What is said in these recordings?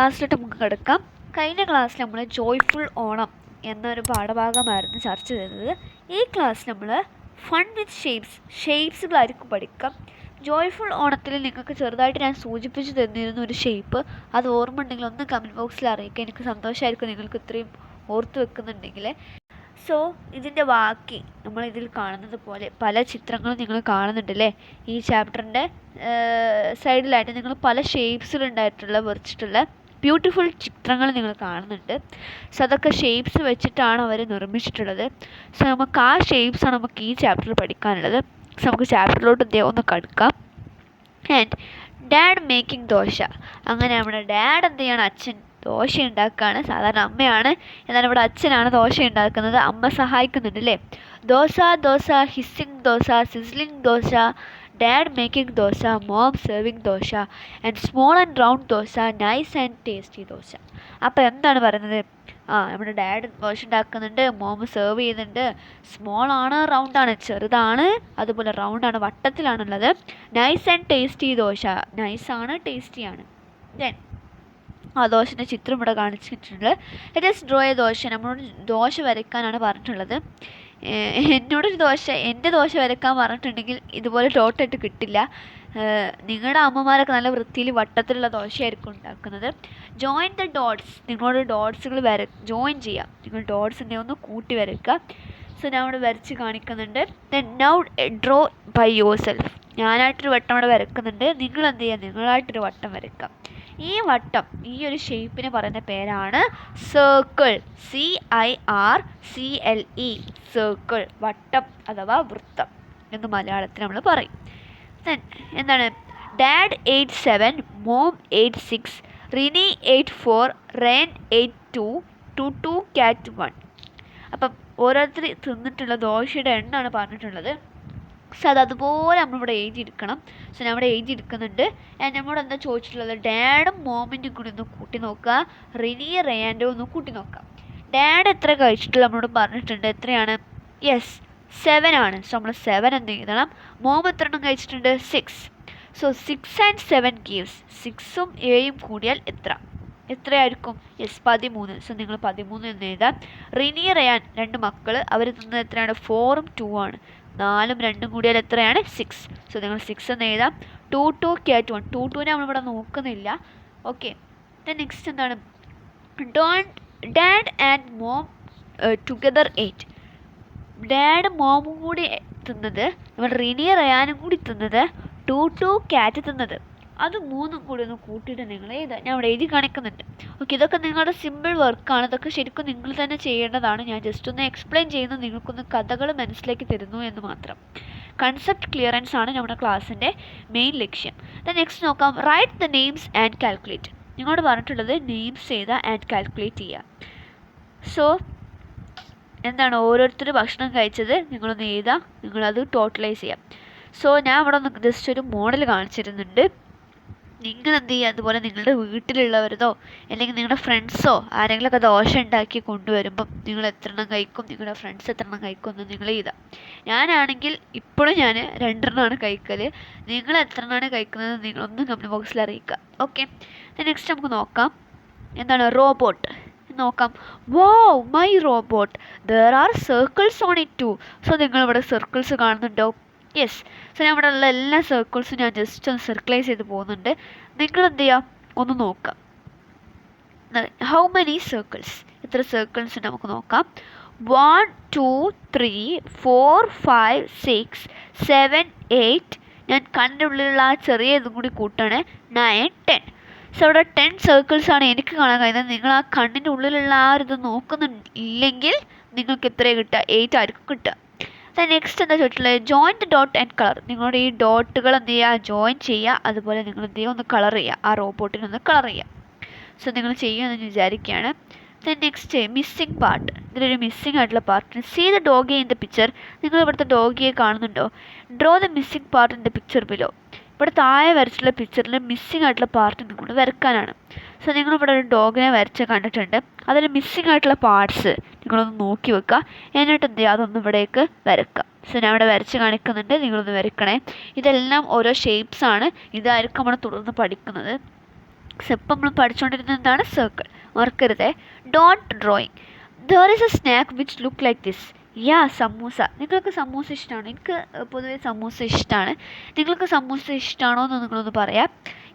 ക്ലാസ്സിലോട്ട് നമുക്ക് കിടക്കാം. കഴിഞ്ഞ ക്ലാസ്സിൽ നമ്മൾ ജോയ്ഫുൾ ഓണം എന്നൊരു പാഠഭാഗമായിരുന്നു ചർച്ച ചെയ്തത്. ഈ ക്ലാസ് നമ്മൾ ഫൺ വിത്ത് ഷേപ്സുകളായിരിക്കും പഠിക്കാം. ജോയ്ഫുൾ ഓണത്തിൽ നിങ്ങൾക്ക് ചെറുതായിട്ട് ഞാൻ സൂചിപ്പിച്ച് തന്നിരുന്ന ഒരു ഷേപ്പ്, അത് ഓർമ്മ ഉണ്ടെങ്കിൽ ഒന്ന് കമൻറ്റ് ബോക്സിൽ അറിയിക്കുക. എനിക്ക് സന്തോഷമായിരിക്കും നിങ്ങൾക്ക് ഇത്രയും ഓർത്ത് വെക്കുന്നുണ്ടെങ്കിൽ. സോ ഇതിൻ്റെ ബാക്കി നമ്മൾ ഇതിൽ കാണുന്നത് പോലെ പല ചിത്രങ്ങളും നിങ്ങൾ കാണുന്നുണ്ടല്ലേ. ഈ ചാപ്റ്ററിൻ്റെ സൈഡിലായിട്ട് നിങ്ങൾ പല ഷേപ്സിലുണ്ടായിട്ടുള്ള വരച്ചിട്ടുള്ള ബ്യൂട്ടിഫുൾ ചിത്രങ്ങൾ നിങ്ങൾ കാണുന്നുണ്ട്. സോ അതൊക്കെ ഷേപ്സ് വെച്ചിട്ടാണ് അവർ നിർമ്മിച്ചിട്ടുള്ളത്. സോ നമുക്ക് ആ ഷേപ്സാണ് നമുക്ക് ഈ ചാപ്റ്ററിൽ പഠിക്കാനുള്ളത്. സോ നമുക്ക് ചാപ്റ്ററിലോട്ട് ഒന്ന് കടക്കാം. And dad making dosa. അങ്ങനെ നമ്മുടെ ഡാഡ് എന്ത് ചെയ്യണം, അച്ഛൻ ദോശ ഉണ്ടാക്കുകയാണ്. സാധാരണ അമ്മയാണ്, എന്നാൽ ഇവിടെ അച്ഛനാണ് ദോശ ഉണ്ടാക്കുന്നത്. അമ്മ സഹായിക്കുന്നുണ്ട് അല്ലേ. Dosa dosa, hissing dosa, sizzling dosa, dad making dosa, mom serving dosa, and small and round dosa, nice and tasty dosa. അപ്പോൾ എന്താണ് പറയുന്നത്? നമ്മുടെ ഡാഡ് ദോശ ഉണ്ടാക്കുന്നുണ്ട്, മോം സെർവ് ചെയ്യുന്നുണ്ട്. സ്മോൾ ആണ്, റൗണ്ടാണ്, ചെറുതാണ്, അതുപോലെ റൗണ്ടാണ്, വട്ടത്തിലാണുള്ളത്. നൈസ് ആൻഡ് ടേസ്റ്റി ദോശ, നൈസാണ്, ടേസ്റ്റിയാണ്. ദെൻ ആ ദോശൻ്റെ ചിത്രം ഇവിടെ കാണിച്ചിട്ടുണ്ട്. Let us draw a dosa. നമ്മളോട് ദോശ വരയ്ക്കാനാണ് പറഞ്ഞിട്ടുള്ളത്. എൻ്റെ ദോശ വരയ്ക്കാൻ പറഞ്ഞിട്ടുണ്ടെങ്കിൽ ഇതുപോലെ ഡോട്ടായിട്ട് കിട്ടില്ല. നിങ്ങളുടെ അമ്മമാരൊക്കെ നല്ല വൃത്തിയിൽ വട്ടത്തിലുള്ള ദോശയായിരിക്കും ഉണ്ടാക്കുന്നത്. Join the dots. നിങ്ങളോട് ഡോട്ട്സുകൾ ജോയിൻ ചെയ്യാം. നിങ്ങൾ ഡോട്ട്സിൻ്റെ ഒന്ന് കൂട്ടി വരയ്ക്കുക. സോ ഞാൻ ഇവിടെ വരച്ച് കാണിക്കുന്നുണ്ട്. Then now draw by yourself. ഞാനായിട്ടൊരു വട്ടം ഇവിടെ വരയ്ക്കുന്നുണ്ട്. നിങ്ങൾ എന്ത് ചെയ്യുക, നിങ്ങളായിട്ടൊരു വട്ടം വരയ്ക്കാം. ഈ വട്ടം, ഈ ഒരു ഷേപ്പിന് പറയുന്ന പേരാണ് സർക്കിൾ. CIRCLE, സർക്കിൾ, വട്ടം അഥവാ വൃത്തം എന്ന് മലയാളത്തിൽ നമ്മൾ പറയും. ദെൻ എന്താണ്? Dad 87, mom 86, Rini 84, Ren 82, two cat 1. അപ്പം ഓരോരുത്തർ തിന്നിട്ടുള്ള ദോശയുടെ എണ്ണമാണ് പറഞ്ഞിട്ടുള്ളത്. സോ അതുപോലെ നമ്മളിവിടെ എഴുതിയെടുക്കണം. സോ ഞാൻ ഇവിടെ എഴുതിയെടുക്കുന്നുണ്ട്. നമ്മളോട് എന്താ ചോദിച്ചിട്ടുള്ളത്? ഡാഡും മോമിൻ്റെ കൂടി ഒന്ന് കൂട്ടി നോക്കുക, റിനി റയാൻ്റെ ഒന്ന് കൂട്ടി നോക്കാം. ഡാഡ് എത്ര കഴിച്ചിട്ടുള്ള നമ്മളോട് പറഞ്ഞിട്ടുണ്ട്. എത്രയാണ്? യെസ്, 7 ആണ്. സോ നമ്മൾ 7 എന്ന് എഴുതണം. മോം എത്ര എണ്ണം കഴിച്ചിട്ടുണ്ട്? 6. സോ 6 and 7 gives, 6ഉം 7ഉം കൂടിയാൽ എത്രയായിരിക്കും? യെസ്, 13. സോ നിങ്ങൾ 13 എന്ന് എഴുതാം. റിനി റയാൻ 2 മക്കൾ, അവർ തിന്നത് എത്രയാണ്? 4ഉം 2ഉം ആണ്. 4ഉം 2ഉം കൂടിയാൽ എത്രയാണ്? 6. സോ നിങ്ങൾ 6 എന്ന് എഴുതാം. To cat 1. ടൂനെ നമ്മളിവിടെ നോക്കുന്നില്ല. ഓക്കെ. ദെൻ നെക്സ്റ്റ് എന്താണ്? Dad and mom together 8. Dad മോമും കൂടി തിന്നത്, നമ്മൾ റിനി റയാനും കൂടി തിന്നത്, ടു ക്യാറ്റ് തിന്നത്, അത് 3ഉം കൂടി ഒന്ന് കൂട്ടിയിട്ട് നിങ്ങൾ എഴുതാം. ഞാൻ ഇവിടെ എഴുതി കാണിക്കുന്നുണ്ട്. ഓക്കെ, ഇതൊക്കെ നിങ്ങളുടെ സിമ്പിൾ വർക്കാണ്. ഇതൊക്കെ ശരിക്കും നിങ്ങൾ തന്നെ ചെയ്യേണ്ടതാണ്. ഞാൻ ജസ്റ്റ് ഒന്ന് എക്സ്പ്ലെയിൻ ചെയ്യുന്നു, നിങ്ങൾക്കൊന്ന് കഥകൾ മനസ്സിലാക്കി തരുന്നു എന്ന് മാത്രം. കൺസെപ്റ്റ് ക്ലിയറൻസ് ആണ് നമ്മുടെ ക്ലാസ്സിൻ്റെ മെയിൻ ലക്ഷ്യം. നെക്സ്റ്റ് നോക്കാം. Write the names and calculate. നിങ്ങളോട് പറഞ്ഞിട്ടുള്ളത് നെയിംസ് ചെയ്താൽ ആൻഡ് കാൽക്കുലേറ്റ് ചെയ്യുക. സോ എന്താണ്, ഓരോരുത്തർ ഭക്ഷണം കഴിച്ചത് നിങ്ങളൊന്ന് എഴുതാം, നിങ്ങളത് ടോട്ടലൈസ് ചെയ്യാം. സോ ഞാൻ ഇവിടെ ഒന്ന് ജസ്റ്റ് ഒരു മോഡൽ കാണിച്ചിരുന്നുണ്ട്. നിങ്ങൾ എന്ത് ചെയ്യുക, അതുപോലെ നിങ്ങളുടെ വീട്ടിലുള്ളവരതോ അല്ലെങ്കിൽ നിങ്ങളുടെ ഫ്രണ്ട്സോ ആരെങ്കിലുമൊക്കെ ദോശ ഉണ്ടാക്കി കൊണ്ടുവരുമ്പം നിങ്ങൾ എത്ര എണ്ണം കഴിക്കും, നിങ്ങളുടെ ഫ്രണ്ട്സ് എത്ര എണ്ണം കഴിക്കും എന്ന് നിങ്ങൾ എഴുതാം. ഞാനാണെങ്കിൽ ഇപ്പോഴും ഞാൻ 2 എണ്ണമാണ് കഴിക്കൽ. നിങ്ങൾ എത്ര എണ്ണമാണ് കഴിക്കുന്നത് നിങ്ങളൊന്ന് കമൻറ്റ് ബോക്സിൽ അറിയിക്കുക. ഓക്കെ. നെക്സ്റ്റ് നമുക്ക് നോക്കാം. എന്താണ്? റോബോട്ട് നോക്കാം. Wow, my robot, there are circles on it too. So നിങ്ങളിവിടെ സർക്കിൾസ് കാണുന്നുണ്ടോ? യെസ്. സോ ഞാൻ ഇവിടെ ഉള്ള എല്ലാ സർക്കിൾസും ഞാൻ ജസ്റ്റ് ഒന്ന് സർക്കിളൈസ് ചെയ്ത് പോകുന്നുണ്ട്. നിങ്ങൾ എന്ത് ചെയ്യുക, ഒന്ന് നോക്കാം. ഹൗ മെനി സർക്കിൾസ്, എത്ര സർക്കിൾസ് നമുക്ക് നോക്കാം. 1 2 3 4 5 6 7 8. ഞാൻ കണ്ണിൻ്റെ ഉള്ളിലുള്ള ആ ചെറിയ ഇതും കൂടി കൂട്ടാണ്. 9 10. സോ ഇവിടെ 10 സർക്കിൾസാണ് എനിക്ക് കാണാൻ കഴിയുന്നത്. നിങ്ങൾ ആ കണ്ണിൻ്റെ ഉള്ളിലുള്ള ആ ഒരു ഇത് നോക്കുന്നില്ലെങ്കിൽ നിങ്ങൾക്ക് എത്രയാണ് കിട്ടുക? 8 ആയിരിക്കും കിട്ടുക. നെക്സ്റ്റ് എന്താ ചോദിച്ചിട്ടുള്ളത്? Join the dot and colour. നിങ്ങളുടെ ഈ ഡോട്ടുകൾ എന്ത് ചെയ്യുക? ജോയിൻ ചെയ്യുക. അതുപോലെ നിങ്ങൾ എന്ത് ചെയ്യുക? ഒന്ന് കളർ ചെയ്യുക. ആ റോബോട്ടിനൊന്ന് കളർ ചെയ്യുക. സോ നിങ്ങൾ ചെയ്യുമെന്ന് വിചാരിക്കുകയാണ്. Next missing part. ഇതിലൊരു മിസ്സിങ് ആയിട്ടുള്ള part. See the doggy in the picture. നിങ്ങൾ ഇവിടുത്തെ ഡോഗിയെ കാണുന്നുണ്ടോ? Draw the missing part in the picture below. ഇവിടെ താഴെ വരച്ചിട്ടുള്ള പിക്ചറിൽ മിസ്സിങ് ആയിട്ടുള്ള പാർട്ട് നിങ്ങൾ വരയ്ക്കാനാണ്. സോ നിങ്ങളിവിടെ ഒരു ഡോഗിനെ വരച്ച് കണ്ടിട്ടുണ്ട്. അതിൽ മിസ്സിങ് ആയിട്ടുള്ള പാർട്സ് നിങ്ങളൊന്ന് നോക്കി വെക്കുക. എന്നിട്ട് എന്ത് ചെയ്യുക? അതൊന്ന് ഇവിടേക്ക് വരയ്ക്കുക. സോ ഞാൻ ഇവിടെ വരച്ച് കാണിക്കുന്നുണ്ട്, നിങ്ങളൊന്ന് വരയ്ക്കണേ. ഇതെല്ലാം ഓരോ ഷേപ്സാണ്. ഇതായിരിക്കും നമ്മൾ തുടർന്ന് പഠിക്കുന്നത്. ഇപ്പം നമ്മൾ പഠിച്ചുകൊണ്ടിരുന്നത് എന്താണ്? സർക്കിൾ. മറക്കരുതേ. Dot drawing. There is a snack which look like this. Yeah, samosa. നിങ്ങൾക്ക് സമൂസ ഇഷ്ടമാണ്? എനിക്ക് പൊതുവേ സമൂസ ഇഷ്ടമാണ്. നിങ്ങൾക്ക് സമൂസ ഇഷ്ടമാണോ എന്ന് നിങ്ങളൊന്ന് പറയാം.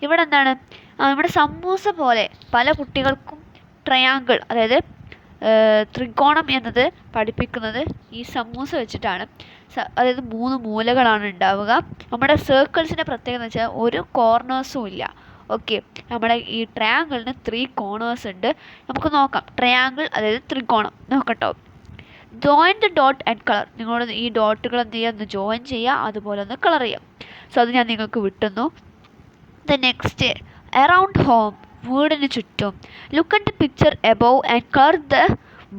ഇവിടെ എന്താണ്, ഇവിടെ സമൂസ പോലെ പല കുട്ടികൾക്കും ട്രയാങ്കിൾ, അതായത് ത്രികോണം എന്നത് പഠിപ്പിക്കുന്നത് ഈ സമൂസ വെച്ചിട്ടാണ്. അതായത് 3 മൂലകളാണ് ഉണ്ടാവുക. നമ്മുടെ സർക്കിൾസിൻ്റെ പ്രത്യേകത എന്ന് വെച്ചാൽ ഒരു കോർണേഴ്സും ഇല്ല. ഓക്കെ, നമ്മുടെ ഈ ട്രയാങ്കിളിന് 3 കോർണേഴ്സ് ഉണ്ട്. നമുക്ക് നോക്കാം. ട്രയാങ്കിൾ അതായത് ത്രികോണം നോക്കട്ടോ. Join the dot and colour. നിങ്ങളോട് ഈ ഡോട്ടുകൾ എന്ത് ചെയ്യുക, ഒന്ന് ജോയിൻ ചെയ്യുക, അതുപോലെ ഒന്ന് കളർ ചെയ്യാം. സോ അത് ഞാൻ നിങ്ങൾക്ക് വിട്ടുന്നു. ദ നെക്സ്റ്റ്, അറൗണ്ട് ഹോം, വീടിന് ചുറ്റും. Look at the picture above and colour the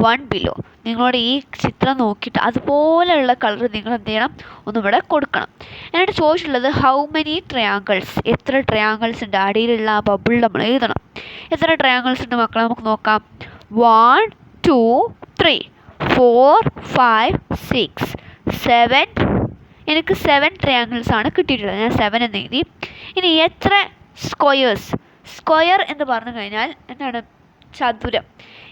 one below. നിങ്ങളോട് ഈ ചിത്രം നോക്കിയിട്ട് അതുപോലെയുള്ള കളർ നിങ്ങൾ എന്ത് ചെയ്യണം, ഒന്നിവിടെ കൊടുക്കണം. എന്നിട്ട് ചോദിച്ചിട്ടുള്ളത് ഹൗ മെനി ട്രയാങ്കിൾസ്, എത്ര ട്രയാങ്കിൾസ് ഉണ്ട്. അടിയിലുള്ള ആ ബബിൾ നമ്മൾ എഴുതണം. എത്ര ട്രയാങ്കിൾസ് ഉണ്ട് മക്കളെ, നമുക്ക് നോക്കാം. 1 2 3 4 5 6 7. എനിക്ക് 7 ട്രയാങ്കിൾസ് ആണ് കിട്ടിയിട്ടുള്ളത്. ഞാൻ 7 എന്ന് എഴുതി. ഇനി എത്ര സ്ക്വയേഴ്സ്. സ്ക്വയർ എന്ന് പറഞ്ഞു കഴിഞ്ഞാൽ എന്താണ്, ചതുരം.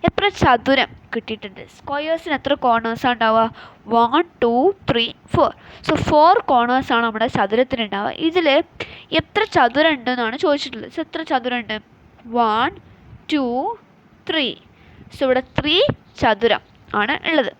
എത്ര ചതുരം കിട്ടിയിട്ടുണ്ട്. സ്ക്വയേഴ്സിന് എത്ര കോർണേഴ്സാണ് ഉണ്ടാവുക? 1 2 3 4. സോ 4 കോർണേഴ്സാണ് നമ്മുടെ ചതുരത്തിന് ഉണ്ടാവുക. ഇതിൽ എത്ര ചതുരം ഉണ്ടെന്നാണ് ചോദിച്ചിട്ടുള്ളത്. സോ എത്ര ചതുരം ഉണ്ട്? 1 2 3. സോ ഇവിടെ 3 ചതുരം ആണ് ഉള്ളത്.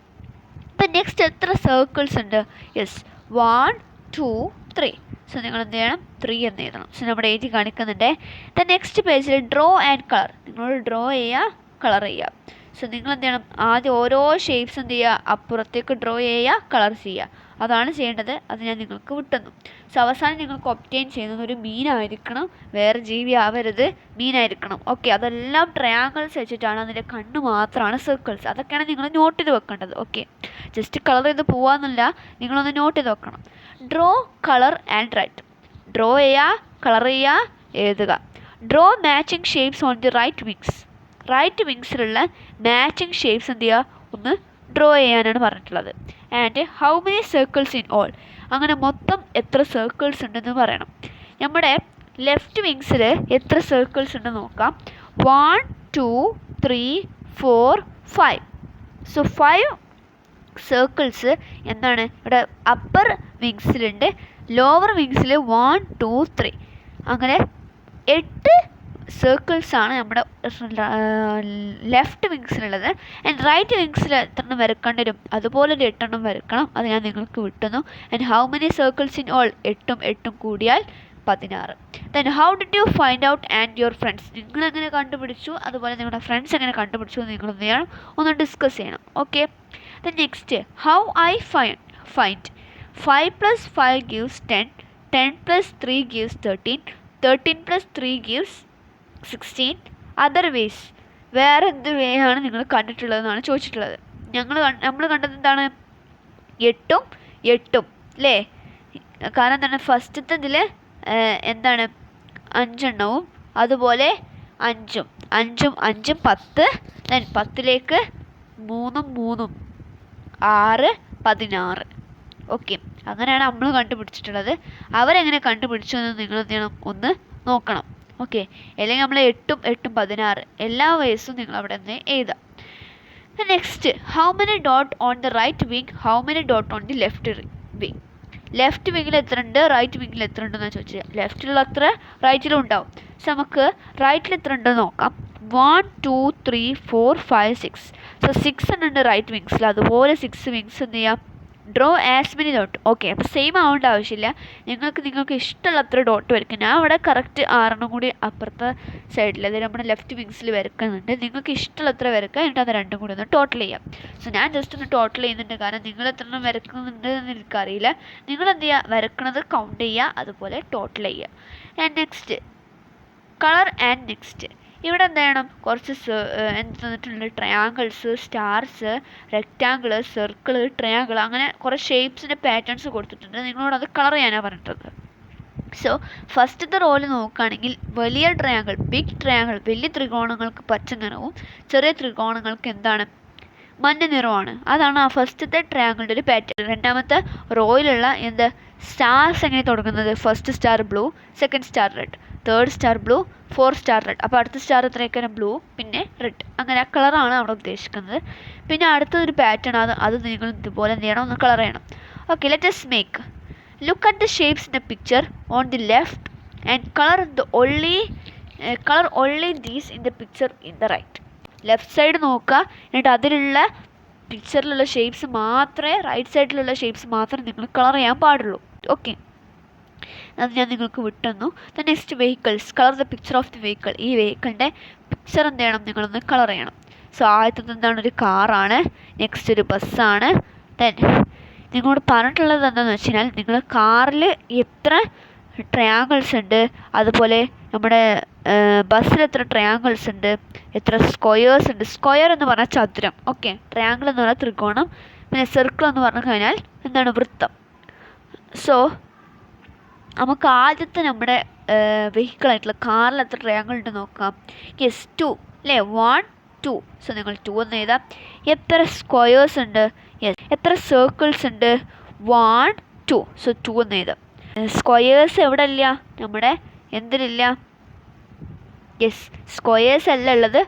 ഇപ്പം നെക്സ്റ്റ് എത്ര സർക്കിൾസ് ഉണ്ട്? യെസ്, 1 2 3. സോ നിങ്ങൾ എന്ത് ചെയ്യണം? 3 എന്ന് എഴുതണം. സോ നമ്മുടെ എഴുതി കാണിക്കുന്നുണ്ട്. ദ നെക്സ്റ്റ് പേജിൽ ഡ്രോ ആൻഡ് കളർ. നിങ്ങളോട് ഡ്രോ ചെയ്യുക, കളർ ചെയ്യുക. സോ നിങ്ങൾ എന്ത് ചെയ്യണം? ആദ്യം ഓരോ ഷേപ്സ് എന്ത് ചെയ്യുക, അപ്പുറത്തേക്ക് ഡ്രോ ചെയ്യുക, കളർ ചെയ്യുക. അതാണ് ചെയ്യേണ്ടത്. അത് ഞാൻ നിങ്ങൾക്ക് വിട്ടുന്നു. സോ അവസാനം നിങ്ങൾക്ക് ഒബ്റ്റെയിൻ ചെയ്യുന്നത് ഒരു മീനായിരിക്കണം, വേറെ ജീവി ആവരുത്, മീനായിരിക്കണം. ഓക്കെ, അതെല്ലാം ട്രയാങ്കിൾസ് വെച്ചിട്ടാണ്. അതിൻ്റെ കണ്ണ് മാത്രമാണ് സർക്കിൾസ്. അതൊക്കെയാണ് നിങ്ങൾ നോട്ട് ചെയ്ത് വെക്കേണ്ടത്. ഓക്കെ, ജസ്റ്റ് കളർ ചെയ്ത് പോവാന്നില്ല, നിങ്ങളൊന്ന് നോട്ട് ചെയ്ത് വെക്കണം. Draw, colour and write. Draw ചെയ്യുക, കളർ ചെയ്യുക, എഴുതുക. Draw matching shapes on the right wings. Right വിങ്സിലുള്ള മാച്ചിങ് ഷേപ്സ് എന്ത് ചെയ്യുക, ഒന്ന് ഡ്രോ ചെയ്യാനാണ് പറഞ്ഞിട്ടുള്ളത്. And how many circles in all. അങ്ങനെ മൊത്തം എത്ര സർക്കിൾസ് ഉണ്ടെന്ന് പറയണം. നമ്മുടെ ലെഫ്റ്റ് വിങ്സിൽ എത്ര സർക്കിൾസ് ഉണ്ടെന്ന് നോക്കാം. 1 2 3 4 5. സോ 5 സർക്കിൾസ് എന്താണ് ഇവിടെ അപ്പർ വിങ്സിലുണ്ട്. ലോവർ വിങ്സിൽ 1 2 3. അങ്ങനെ 8 സർക്കിൾസാണ് നമ്മുടെ ലെഫ്റ്റ് വിങ്സിലുള്ളത്. ആൻഡ് റൈറ്റ് വിങ്സിൽ എത്രണ്ണം വരക്കേണ്ടി വരും? അതുപോലെ ഒരു 8 എണ്ണം വരക്കണം. അത് ഞാൻ നിങ്ങൾക്ക് വിട്ടുന്നു. And how many circles in all? 8ഉം 8ഉം കൂടിയാൽ 16. Then how did you find out and your friends. നിങ്ങൾ എങ്ങനെ കണ്ടുപിടിച്ചു, അതുപോലെ നിങ്ങളുടെ ഫ്രണ്ട്സ് എങ്ങനെ കണ്ടുപിടിച്ചു എന്ന് നിങ്ങൾ എന്ത് ചെയ്യണം, ഒന്ന് ഡിസ്കസ് ചെയ്യണം. Okay, then next how I find. 5 + 5 gives 10. 10 + 3 gives 13. 13 + 3 gives 16. Other vase, വേറെ എന്ത് വേ ആണ് നിങ്ങൾ കണ്ടിട്ടുള്ളതെന്നാണ് ചോദിച്ചിട്ടുള്ളത്. നമ്മൾ കണ്ടത് എന്താണ്? 8ഉം 8ഉം അല്ലേ? കാരണം എന്താണ്, ഫസ്റ്റത്തെ ഇതിൽ എന്താണ് 5 എണ്ണവും, അതുപോലെ 5ഉം 5ഉം 5ഉം 10. ദെൻ 10ലേക്ക് 3ഉം 3ഉം 6 16. ഓക്കെ, അങ്ങനെയാണ് നമ്മൾ കണ്ടുപിടിച്ചിട്ടുള്ളത്. അവരെങ്ങനെ കണ്ടുപിടിച്ചു എന്ന് നിങ്ങൾ എന്ത് ചെയ്യണം, ഒന്ന് നോക്കണം. ഓക്കെ, അല്ലെങ്കിൽ നമ്മൾ 8ഉം 8ഉം 16 എല്ലാ വയസ്സും നിങ്ങൾ അവിടെ നിന്ന് എഴുതാം. Next, how many dot on the right wing, how many dot on the left wing. Left വിങ്ങിൽ എത്ര ഉണ്ട്, റൈറ്റ് വിങ്ങിൽ എത്ര ഉണ്ടെന്ന് ചോദിച്ചാൽ ലെഫ്റ്റിലുള്ള അത്ര റൈറ്റിലും ഉണ്ടാവും. സോ നമുക്ക് റൈറ്റിൽ എത്ര ഉണ്ടെന്ന് നോക്കാം. 1 2 3 4 5 6. സോ 6 ഉണ്ട് റൈറ്റ് വിങ്സിൽ. അതുപോലെ 6 വിങ്സ് എന്ത് ചെയ്യാം, draw as many dot. Okay, അപ്പോൾ സെയിം ആവേണ്ട ആവശ്യമില്ല. നിങ്ങൾക്ക് ഇഷ്ടമുള്ള അത്ര ഡോട്ട് വരയ്ക്കും. ഞാൻ അവിടെ കറക്റ്റ് 6 കൂടി അപ്പുറത്തെ സൈഡിൽ, അതായത് നമ്മുടെ ലെഫ്റ്റ് വിങ്സിൽ വരയ്ക്കുന്നുണ്ട്. നിങ്ങൾക്ക് ഇഷ്ടമുള്ള അത്ര വരയ്ക്കുക, എന്നിട്ട് അത് രണ്ടും കൂടി ഒന്ന് ടോട്ടൽ ചെയ്യാം. സോ ഞാൻ ജസ്റ്റ് ഒന്ന് ടോട്ടൽ ചെയ്യുന്നുണ്ട്, കാരണം നിങ്ങൾ എത്ര എണ്ണം വരയ്ക്കുന്നുണ്ട് എന്ന് എനിക്കറിയില്ല. നിങ്ങൾ എന്ത് ചെയ്യുക, വരയ്ക്കണത് കൗണ്ട് ചെയ്യുക, അതുപോലെ ടോട്ടൽ ചെയ്യുക. And next colour. And next ഇവിടെ എന്ത് ചെയ്യണം, കുറച്ച് എന്ത് തന്നിട്ടുണ്ട്, triangles, stars, rectangle, circle, triangle, അങ്ങനെ കുറേ ഷേപ്സിൻ്റെ പാറ്റേൺസ് കൊടുത്തിട്ടുണ്ട്. നിങ്ങളോട് അത് കളർ ചെയ്യാനാണ് പറഞ്ഞിട്ടുള്ളത്. സോ ഫസ്റ്റത്തെ റോയിൽ നോക്കുകയാണെങ്കിൽ വലിയ ട്രയാങ്കിൾ, ബിഗ് ട്രയാങ്കിൾ, വലിയ ത്രികോണങ്ങൾക്ക് പച്ച നിറവും, ചെറിയ ത്രികോണങ്ങൾക്ക് എന്താണ്, മഞ്ഞ നിറമാണ്. അതാണ് ആ ഫസ്റ്റത്തെ ട്രയാങ്കിളിൻ്റെ ഒരു പാറ്റേൺ. രണ്ടാമത്തെ റോയിലുള്ള എന്ത് സ്റ്റാർസ് എങ്ങനെ തുടങ്ങുന്നത്? First star blue, second star red, third star blue, fourth star red. അപ്പോൾ അടുത്ത സ്റ്റാർ എത്രയൊക്കെ ബ്ലൂ, പിന്നെ റെഡ്. അങ്ങനെ ആ കളറാണ് അവിടെ ഉദ്ദേശിക്കുന്നത്. പിന്നെ അടുത്തൊരു പാറ്റേൺ അത് നിങ്ങൾ ഇതുപോലെ എന്ത് ചെയ്യണം, ഒന്ന് കളർ ചെയ്യണം. Okay, let us make. Look at the shapes in the picture on the left and colour only these in the picture in the right. Left side നോക്കുക, എന്നിട്ട് അതിലുള്ള പിക്ചറിലുള്ള ഷേപ്സ് മാത്രമേ, റൈറ്റ് സൈഡിലുള്ള ഷേപ്സ് മാത്രമേ നിങ്ങൾ കളർ ചെയ്യാൻ പാടുള്ളൂ. ഓക്കെ, അത് ഞാൻ നിങ്ങൾക്ക് വിട്ടുതന്നു. The next vehicles, colour the picture of the vehicle. ഈ വെഹിക്കിളിൻ്റെ പിക്ചർ എന്ത് ചെയ്യണം, നിങ്ങളൊന്ന് കളർ ചെയ്യണം. സോ ആദ്യത്തത് എന്താണ്, ഒരു കാറാണ്. നെക്സ്റ്റ് ഒരു ബസ്സാണ്. ദെൻ നിങ്ങളോട് പറഞ്ഞിട്ടുള്ളത് എന്താണെന്ന് വെച്ച് കഴിഞ്ഞാൽ, നിങ്ങൾ കാറിൽ എത്ര ട്രയാങ്കിൾസ് ഉണ്ട്, അതുപോലെ നമ്മുടെ ബസ്സിൽ എത്ര ട്രയാങ്കിൾസ് ഉണ്ട്, എത്ര സ്ക്വയേഴ്സ് ഉണ്ട്. സ്ക്വയർ എന്ന് പറഞ്ഞാൽ ചതുരം. ഓക്കെ, ട്രയാങ്കിൾ എന്ന് പറഞ്ഞാൽ ത്രികോണം, പിന്നെ സർക്കിൾ എന്ന് പറഞ്ഞു കഴിഞ്ഞാൽ എന്താണ്, വൃത്തം. സോ നമുക്ക് ആദ്യത്തെ നമ്മുടെ വെഹിക്കിളായിട്ടുള്ള കാറിൽ എത്ര ട്രയാങ്കിൾ ഉണ്ട് നോക്കാം. യെസ്, 2 അല്ലേ, 1 2. സോ നിങ്ങൾ 2 എന്ന് എഴുതാം. എത്ര സ്ക്വയേഴ്സ് ഉണ്ട്, യെസ്. എത്ര സർക്കിൾസ് ഉണ്ട്, 1 2. സോ 2 എന്ന് എഴുതാം. സ്ക്വയേഴ്സ് എവിടെ ഇല്ല, നമ്മുടെ എന്തിനില്ല, യെസ്, സ്ക്വയേഴ്സ് അല്ല ഉള്ളത്,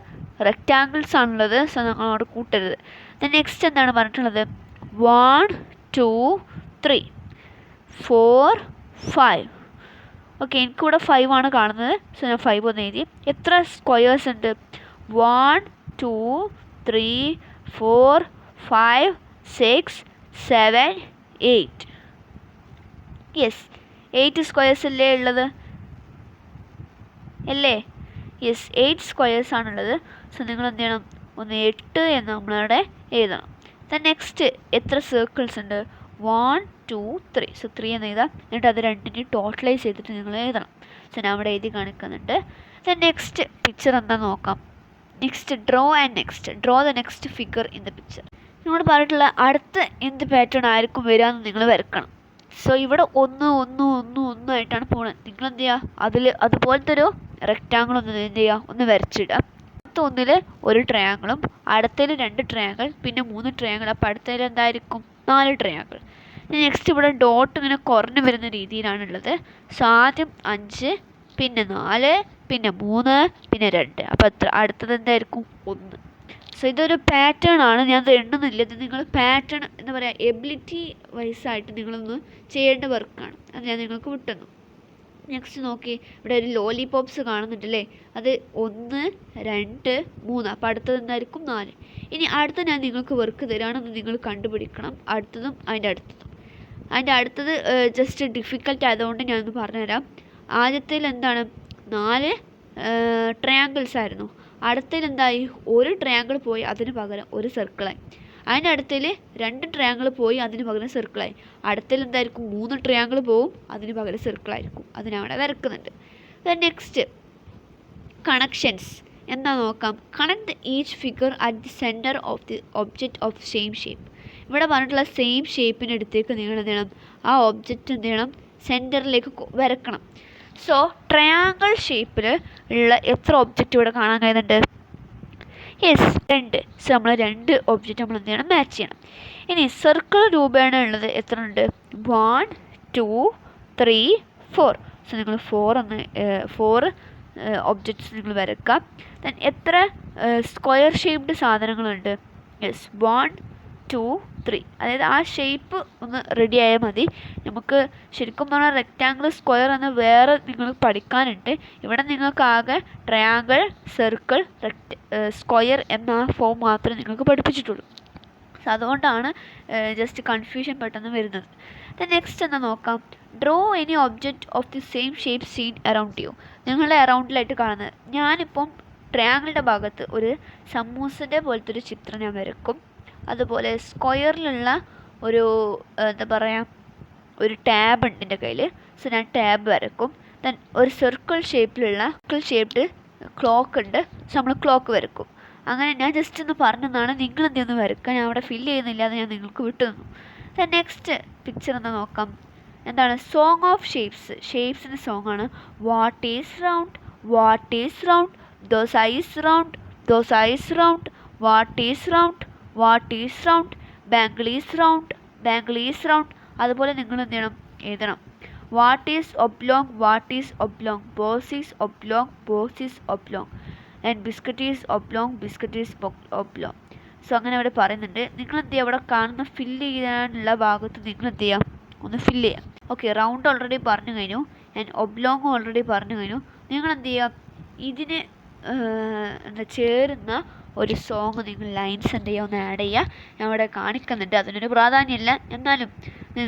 റെക്റ്റാങ്കിൾസ് ആണുള്ളത്. സോ നമ്മൾ അവിടെ കൂട്ടരുത്. നെക്സ്റ്റ് എന്താണ് പറഞ്ഞിട്ടുള്ളത്, 1 2 3 4 5. ഓക്കെ, എനിക്കിവിടെ 5 ആണ് കാണുന്നത്. സോ ഞാൻ 5 ഒന്ന് എഴുതി. എത്ര സ്ക്വയേഴ്സ് ഉണ്ട്, 1 2 3 4 5 6 7 8. യെസ്, 8 സ്ക്വയേഴ്സ് അല്ലേ ഉള്ളത്, അല്ലേ? യെസ്, 8 സ്ക്വയേഴ്സ് ആണുള്ളത്. സോ നിങ്ങൾ എന്ത് ചെയ്യണം, ഒന്ന് 8 എന്ന് നമ്മളവിടെ എഴുതണം. നെക്സ്റ്റ് എത്ര സർക്കിൾസ് ഉണ്ട്, 1 2 3. സോ 3 എന്ന് എഴുതാം. എന്നിട്ട് അത് രണ്ടിനെയും ടോട്ടലൈസ് ചെയ്തിട്ട് നിങ്ങൾ എഴുതണം. സോ ഞാൻ അവിടെ എഴുതി കാണിക്കുന്നുണ്ട്. നെക്സ്റ്റ് പിക്ചർ എന്താ നോക്കാം. Next draw the next figure in the picture. നിങ്ങളോട് പറഞ്ഞിട്ടുള്ള അടുത്ത എന്ത് പാറ്റേൺ ആയിരിക്കും വരിക എന്ന് നിങ്ങൾ വരക്കണം. സോ ഇവിടെ 1 1 1 1 ആയിട്ടാണ് പോകുന്നത്. നിങ്ങൾ എന്ത് ചെയ്യുക, അതുപോലത്തെ ഒരു റെക്റ്റാങ്കിൾ ഒന്ന് എന്ത് ചെയ്യുക, ഒന്ന് വരച്ചിടുക. അടുത്ത ഒന്നിൽ ഒരു ട്രയാങ്കിളും, അടുത്തതിൽ 2 ട്രയാങ്കിൾ, പിന്നെ 3 ട്രയാങ്കിൾ. അപ്പോൾ അടുത്തതിൽ എന്തായിരിക്കും, 4 ട്രയാങ്കിൾ. നെക്സ്റ്റ് ഇവിടെ ഡോട്ട് ഇങ്ങനെ കുറഞ്ഞു വരുന്ന രീതിയിലാണുള്ളത്. സോ ആദ്യം 5, പിന്നെ 4, പിന്നെ 3, പിന്നെ 2. അപ്പോൾ അടുത്തത് എന്തായിരിക്കും, 1. സോ ഇതൊരു പാറ്റേൺ ആണ്, ഞാൻ അത് എണ്ണുന്നില്ല. ഇത് നിങ്ങൾ പാറ്റേൺ എന്താ പറയുക, എബിലിറ്റി വൈസായിട്ട് നിങ്ങളൊന്ന് ചെയ്യേണ്ട വർക്കാണ്. അത് ഞാൻ നിങ്ങൾക്ക് വിട്ടുതന്നു. നെക്സ്റ്റ് നോക്കി, ഇവിടെ ഒരു ലോലിപോപ്സ് കാണുന്നുണ്ടല്ലേ, അത് 1 2 3. അപ്പോൾ അടുത്തത് എന്തായിരിക്കും, 4. ഇനി അടുത്ത ഞാൻ നിങ്ങൾക്ക് വർക്ക് തരാണെന്ന് നിങ്ങൾ കണ്ടുപിടിക്കണം. അടുത്തതും അതിൻ്റെ അടുത്തത് ജസ്റ്റ് ഡിഫിക്കൽട്ട് ആയതുകൊണ്ട് ഞാനൊന്ന് പറഞ്ഞുതരാം. ആദ്യത്തിൽ എന്താണ്, 4 ട്രയാങ്കിൾസ് ആയിരുന്നു. അടുത്തതിൽ എന്തായി, ഒരു ട്രയാങ്കിൾ പോയി, അതിന് പകരം ഒരു സർക്കിളായി. അതിൻ്റെ അടുത്തതിൽ 2 ട്രയാങ്കിൾ പോയി, അതിന് പകരം സർക്കിളായി. അടുത്തതിൽ എന്തായിരിക്കും, 3 ട്രയാങ്കിൾ പോവും, അതിന് പകരം സർക്കിളായിരിക്കും. അതിനവിടെ വരക്കുന്നുണ്ട്. നെക്സ്റ്റ് കണക്ഷൻസ് എന്താ നോക്കാം. Connect each figure at the centre of the object of same shape. ഇവിടെ പറഞ്ഞിട്ടുള്ള സെയിം ഷേപ്പിൻ്റെ അടുത്തേക്ക് നിങ്ങൾ എന്ത് ചെയ്യണം, ആ ഒബ്ജക്റ്റ് എന്ത് ചെയ്യണം, സെൻറ്ററിലേക്ക് വരക്കണം. സോ ട്രയാങ്കിൾ ഷേപ്പിൽ ഉള്ള എത്ര ഒബ്ജക്റ്റ് ഇവിടെ കാണാൻ കഴിയുന്നുണ്ട്, യെസ് 2. സോ നമ്മൾ 2 ഒബ്ജക്റ്റ് നമ്മൾ എന്ത് ചെയ്യണം, മാച്ച് ചെയ്യണം. ഇനി സർക്കിൾ രൂപേണ ഉള്ളത് എത്ര ഉണ്ട്, 1 2 3 4. സോ നിങ്ങൾ 4 ഒബ്ജക്റ്റ്സ് നിങ്ങൾ വരക്കാം. ദെൻ എത്ര സ്ക്വയർ ഷേപ്ഡ് സാധനങ്ങളുണ്ട്, യെസ് 1 2 3. അതായത് ആ ഷേപ്പ് ഒന്ന് റെഡി ആയാൽ മതി. നമുക്ക് ശരിക്കും പറഞ്ഞാൽ റെക്റ്റാങ്കിൾ, സ്ക്വയർ എന്ന് വേറെ നിങ്ങൾ പഠിക്കാനുണ്ട്. ഇവിടെ നിങ്ങൾക്ക് ആകെ ട്രയാങ്കിൾ, സർക്കിൾ, സ്ക്വയർ എന്ന ഫോം മാത്രമേ നിങ്ങൾക്ക് പഠിപ്പിച്ചിട്ടുള്ളൂ. സോ അതുകൊണ്ടാണ് ജസ്റ്റ് കൺഫ്യൂഷൻ പെട്ടെന്ന് വരുന്നത്. നെക്സ്റ്റ് എന്താ നോക്കാം. Draw any object of the same shape seen around you. നിങ്ങളുടെ അറൗണ്ടിലായിട്ട് കാണുന്നത്. ഞാനിപ്പം ട്രയാങ്കിളിൻ്റെ ഭാഗത്ത് ഒരു സമൂസൻ്റെ പോലത്തെ ഒരു ചിത്രം ഞാൻ വരക്കും. അതുപോലെ സ്ക്വയറിലുള്ള ഒരു എന്താ പറയുക, ഒരു ടാബ് ഉണ്ട് എൻ്റെ കയ്യിൽ. സോ ഞാൻ ടാബ് വരക്കും. ദെൻ ഒരു സർക്കിൾ ഷേപ്ഡ് ക്ലോക്ക് ഉണ്ട്. സോ നമ്മൾ ക്ലോക്ക് വരക്കും. അങ്ങനെ ഞാൻ ജസ്റ്റ് ഒന്ന് പറഞ്ഞതാണ്, നിങ്ങൾ എന്തെന്ന് വരക്കുക. ഞാൻ അവിടെ ഫില്ല് ചെയ്യുന്നില്ല, അത് ഞാൻ നിങ്ങൾക്ക് വിട്ടു തന്നു. ദെൻ നെക്സ്റ്റ് പിക്ചർ എന്താ നോക്കാം. എന്താണ്, സോങ് ഓഫ് ഷേപ്സിൻ്റെ സോങ് ആണ്. What is round, those eyes round, what is round, what is round, bangle is round, bangle is round. അതുപോലെ നിങ്ങൾ എന്ത് ചെയ്യണം, എഴുതണം. What is oblong, what is oblong, box is oblong, box is oblong, and biscuit is oblong, biscuit is oblong. So അങ്ങനെ അവിടെ പറയുന്നുണ്ട്. നിങ്ങൾ എന്ത് ചെയ്യുക, അവിടെ കാണുന്ന ഫില്ല് ചെയ്യാനുള്ള ഭാഗത്ത് നിങ്ങൾ എന്ത് ചെയ്യുക, ഒന്ന് ഫില്ല് ചെയ്യാം. ഓക്കെ, റൗണ്ട് ഓൾറെഡി പറഞ്ഞു കഴിഞ്ഞു, ആൻഡ് ഒബ്ലോങ് ഓൾറെഡി പറഞ്ഞു കഴിഞ്ഞു. നിങ്ങൾ എന്ത് ചെയ്യുക, ഇതിന് എന്താ ചേരുന്ന ഒരു സോങ് നിങ്ങൾ ലൈൻസ് എന്ത് ചെയ്യുക, ഒന്ന് ആഡ് ചെയ്യുക. ഞാൻ ഇവിടെ കാണിക്കുന്നുണ്ട്, അതിനൊരു പ്രാധാന്യമില്ല, എന്നാലും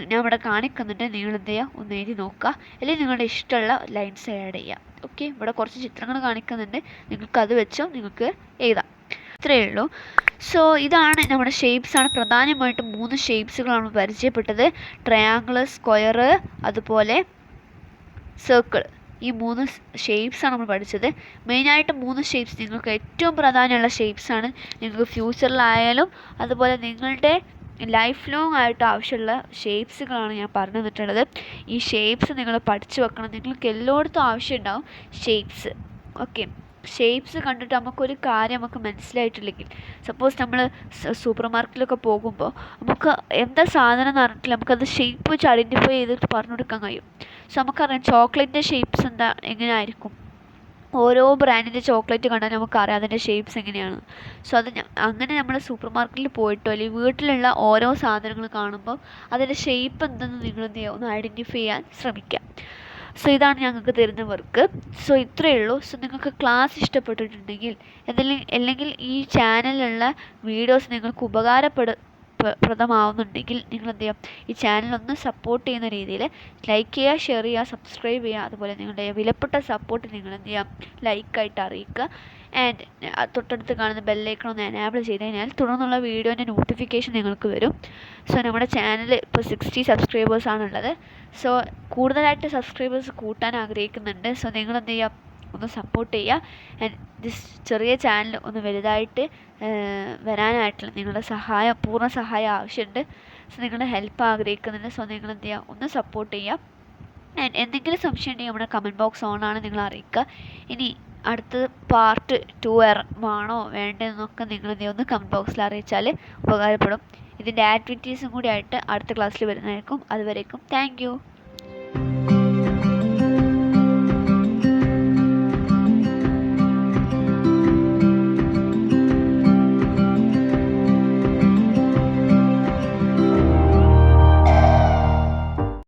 ഞാൻ ഇവിടെ കാണിക്കുന്നുണ്ട്. നിങ്ങൾ എന്ത് ചെയ്യുക, ഒന്ന് എഴുതി നോക്കുക, അല്ലെങ്കിൽ നിങ്ങളുടെ ഇഷ്ടമുള്ള ലൈൻസ് ആഡ് ചെയ്യുക. ഓക്കെ, ഇവിടെ കുറച്ച് ചിത്രങ്ങൾ കാണിക്കുന്നുണ്ട്, നിങ്ങൾക്ക് അത് വെച്ചോ നിങ്ങൾക്ക് എഴുതാം. ഇത്രയേ ഉള്ളൂ. സോ ഇതാണ് നമ്മുടെ ഷേപ്സാണ്. പ്രധാനമായിട്ടും 3 ഷേപ്സുകളാണ് പരിചയപ്പെട്ടത്. ട്രയാങ്കിൾ, സ്ക്വയർ, അതുപോലെ സർക്കിൾ. ഈ 3 ഷേപ്സാണ് നമ്മൾ പഠിച്ചത്. മെയിനായിട്ട് 3 ഷേപ്സ് നിങ്ങൾക്ക് ഏറ്റവും പ്രാധാന്യമുള്ള ഷേപ്സാണ്. നിങ്ങൾക്ക് ഫ്യൂച്ചറിലായാലും അതുപോലെ നിങ്ങളുടെ ലൈഫ് ലോങ് ആയിട്ട് ആവശ്യമുള്ള ഷേപ്സുകളാണ് ഞാൻ പറഞ്ഞു തന്നിട്ടുള്ളത്. ഈ ഷേപ്സ് നിങ്ങൾ പഠിച്ചു വെക്കണം. നിങ്ങൾക്ക് എല്ലായിടത്തും ആവശ്യമുണ്ടാവും ഷേപ്സ്. ഓക്കെ, ഷേപ്സ് കണ്ടിട്ട് നമുക്കൊരു കാര്യം നമുക്ക് മനസ്സിലായിട്ടില്ലെങ്കിൽ, സപ്പോസ് നമ്മൾ സൂപ്പർ മാർക്കറ്റിലൊക്കെ പോകുമ്പോൾ നമുക്ക് എന്താ സാധനം എന്ന് പറഞ്ഞിട്ടില്ല, നമുക്കത് ഷേപ്പ് വെച്ച് ഐഡൻറ്റിഫൈ ചെയ്തിട്ട് പറഞ്ഞു കൊടുക്കാൻ കഴിയും. സോ നമുക്കറിയാം ചോക്ലേറ്റിൻ്റെ ഷേപ്സ് എന്താ എങ്ങനെ ആയിരിക്കും. ഓരോ ബ്രാൻഡിൻ്റെ ചോക്ലേറ്റ് കണ്ടാൽ നമുക്കറിയാം അതിൻ്റെ ഷേപ്സ് എങ്ങനെയാണ്. സോ അത് അങ്ങനെ നമ്മൾ സൂപ്പർ മാർക്കറ്റിൽ പോയിട്ടോ അല്ലെങ്കിൽ വീട്ടിലുള്ള ഓരോ സാധനങ്ങൾ കാണുമ്പോൾ അതിൻ്റെ ഷേപ്പ് എന്തെന്ന് നിങ്ങൾ എന്ത് ചെയ്യുക, ഒന്ന് ഐഡൻറ്റിഫൈ ചെയ്യാൻ ശ്രമിക്കുക. സോ ഇതാണ് ഞങ്ങൾക്ക് തരുന്ന വർക്ക്. സോ ഇത്രയേ ഉള്ളൂ. സോ നിങ്ങൾക്ക് ക്ലാസ് ഇഷ്ടപ്പെട്ടിട്ടുണ്ടെങ്കിൽ അല്ലെങ്കിൽ ഈ ചാനലിലുള്ള വീഡിയോസ് നിങ്ങൾക്ക് പ്രദമാവുന്നുണ്ടെങ്കിൽ നിങ്ങൾ എന്ത് ചെയ്യുക, ഈ ചാനലൊന്ന് സപ്പോർട്ട് ചെയ്യുന്ന രീതിയിൽ ലൈക്ക് ചെയ്യുക, ഷെയർ ചെയ്യുക, സബ്സ്ക്രൈബ് ചെയ്യുക. അതുപോലെ നിങ്ങളുടെ വിലപ്പെട്ട സപ്പോർട്ട് നിങ്ങൾ എന്ത് ചെയ്യുക, ലൈക്കായിട്ട് അറിയിക്കുക. ആൻഡ് തൊട്ടടുത്ത് കാണുന്ന ബെല്ലൈക്കൺ ഒന്ന് എനാബിൾ ചെയ്ത് കഴിഞ്ഞാൽ തുടർന്നുള്ള വീഡിയോൻ്റെ നോട്ടിഫിക്കേഷൻ നിങ്ങൾക്ക് വരും. സോ നമ്മുടെ ചാനൽ ഇപ്പോൾ 60 സബ്സ്ക്രൈബേഴ്സാണുള്ളത്. സോ കൂടുതലായിട്ട് സബ്സ്ക്രൈബേഴ്സ് കൂട്ടാൻ ആഗ്രഹിക്കുന്നുണ്ട്. സോ നിങ്ങൾ എന്ത് ചെയ്യുക, ഒന്ന് സപ്പോർട്ട് ചെയ്യുക. ആൻഡ് ദിസ് ചെറിയ ചാനൽ ഒന്ന് വലുതായിട്ട് വരാനായിട്ടുള്ള നിങ്ങളുടെ പൂർണ്ണ സഹായം ആവശ്യമുണ്ട്. സോ നിങ്ങളുടെ ഹെൽപ്പ് ആഗ്രഹിക്കുന്നുണ്ട്. സോ നിങ്ങൾ എന്ത് ചെയ്യുക, ഒന്ന് സപ്പോർട്ട് ചെയ്യുക. ആൻഡ് എന്തെങ്കിലും സംശയം ഉണ്ടെങ്കിൽ നമ്മുടെ കമൻറ്റ് ബോക്സ് ഓണാണ്, നിങ്ങൾ അറിയിക്കുക. ഇനി അടുത്ത പാർട്ട് 2 വേണോ വേണ്ടതെന്നൊക്കെ നിങ്ങൾ എന്ത് ചെയ്യുക, ഒന്ന് കമൻറ്റ് ബോക്സിൽ അറിയിച്ചാൽ ഉപകാരപ്പെടും. ഇതിൻ്റെ ആക്ടിവിറ്റീസും കൂടി ആയിട്ട് അടുത്ത ക്ലാസ്സിൽ വരുന്നതായിരിക്കും. അതുവരേക്കും താങ്ക് യു.